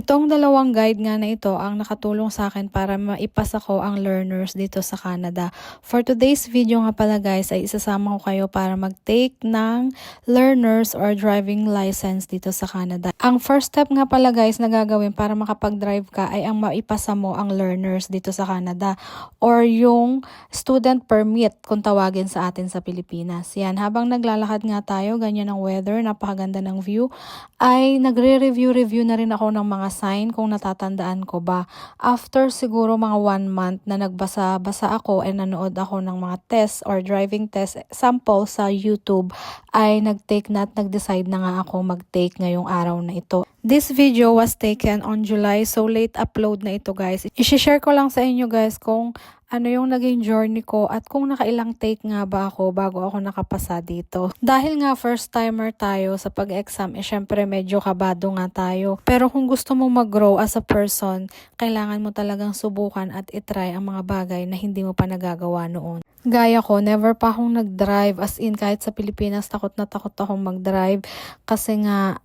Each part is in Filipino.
Itong dalawang guide nga na ito ang nakatulong sa akin para maipasa ko ang learners dito sa Canada. For today's video nga pala guys ay isasama ko kayo para mag-take ng learners or driving license dito sa Canada. Ang first step nga pala guys na gagawin para makapag-drive ka ay ang maipasa mo ang learners dito sa Canada or yung student permit kung tawagin sa atin sa Pilipinas. Yan, habang naglalakad nga tayo, ganyan ang weather, napakaganda ng view, ay nagre-review na rin ako ng mga sign kung natatandaan ko ba. After siguro mga 1 month na nagbasa-basa ako and nanood ako ng mga test or driving test sample sa YouTube, ay nag-take na at nag-decide na nga ako mag-take ngayong araw na ito. This video was taken on July, so late upload na ito guys. I-share ko lang sa inyo guys kung ano yung naging journey ko at kung nakailang take nga ba ako bago ako nakapasa dito. Dahil nga first timer tayo sa pag-exam, syempre medyo kabado nga tayo. Pero kung gusto mo mag-grow as a person, kailangan mo talagang subukan at itry ang mga bagay na hindi mo pa nagagawa noon. Gaya ko, never pa akong nag-drive, as in kahit sa Pilipinas takot na takot akong mag-drive kasi nga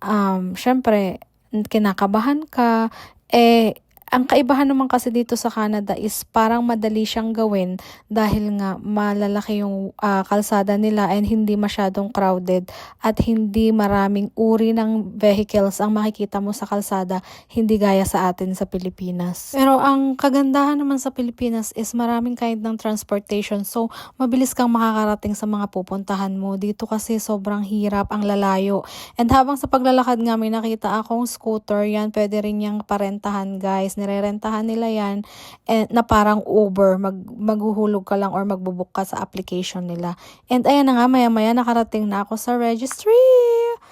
syempre kinakabahan ka. Ang kaibahan naman kasi dito sa Canada is parang madali siyang gawin dahil nga malalaki yung kalsada nila and hindi masyadong crowded at hindi maraming uri ng vehicles ang makikita mo sa kalsada, hindi gaya sa atin sa Pilipinas. Pero ang kagandahan naman sa Pilipinas is maraming kind ng transportation, so mabilis kang makakarating sa mga pupuntahan mo. Dito kasi sobrang hirap, ang lalayo. And habang sa paglalakad nga may nakita akong scooter, yan pwede rin niyang parentahan guys. Nirerentahan nila yan na parang Uber, maghuhulog ka lang or magbubuk ka sa application nila. And ayan na nga, maya-maya nakarating na ako sa registry.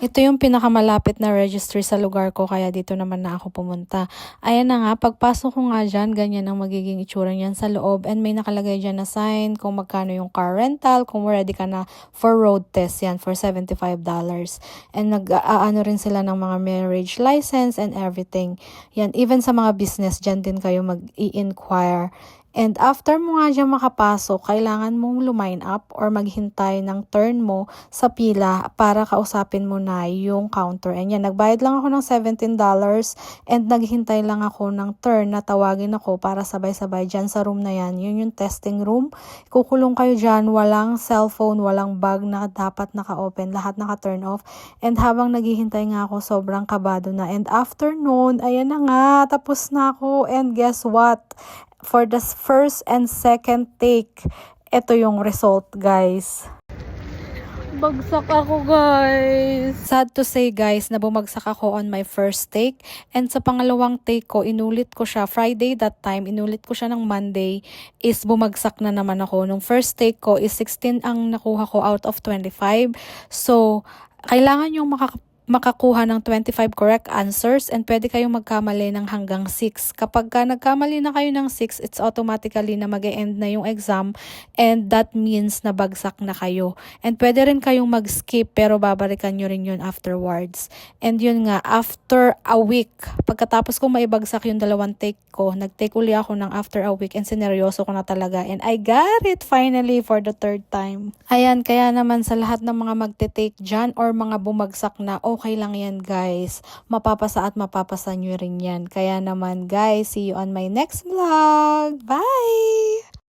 Ito yung pinakamalapit na registry sa lugar ko, kaya dito naman na ako pumunta. Ayan na nga, pagpasok ko nga dyan, ganyan ang magiging itsura niyan sa loob. And may nakalagay dyan na sign kung magkano yung car rental, kung ready ka na for road test, yan for $75. And nag-aano rin sila ng mga marriage license and everything. Yan, even sa mga business, dyan din kayo mag-i-inquire. And after mo nga dyan makapasok, kailangan mong luline up or maghintay ng turn mo sa pila para kausapin mo na yung counter. And yan, nagbayad lang ako ng $17 and naghintay lang ako ng turn na tawagin ako para sabay-sabay dyan sa room na yan. Yun yung testing room. Kukulong kayo dyan, walang cellphone, walang bag na dapat naka-open, lahat naka-turn off. And habang naghihintay nga ako, sobrang kabado na. And after noon, ayan na nga, tapos na ako. And guess what? For the first and second take, ito yung result guys. Bagsak ako guys. Sad to say guys na bumagsak ako on my first take. And sa pangalawang take ko, inulit ko siya. Friday that time, inulit ko siya ng Monday, is bumagsak na naman ako. Nung first take ko is 16 ang nakuha ko out of 25. So, kailangan yung makakuha ng 25 correct answers and pwede kayong magkamali ng hanggang 6. Kapag nagkamali na kayo ng 6, it's automatically na mag-e-end na yung exam and that means na bagsak na kayo. And pwede rin kayong mag-skip pero babalikan nyo rin yun afterwards. And yun nga, after a week, pagkatapos kong maibagsak yung dalawang take ko, nag-take uli ako ng after a week and sineryoso ko na talaga and I got it finally for the third time. Ayan, kaya naman sa lahat ng mga magte-take dyan or mga bumagsak na, okay lang yan guys. Mapapasa at mapapasa nyo rin yan. Kaya naman guys, see you on my next vlog. Bye!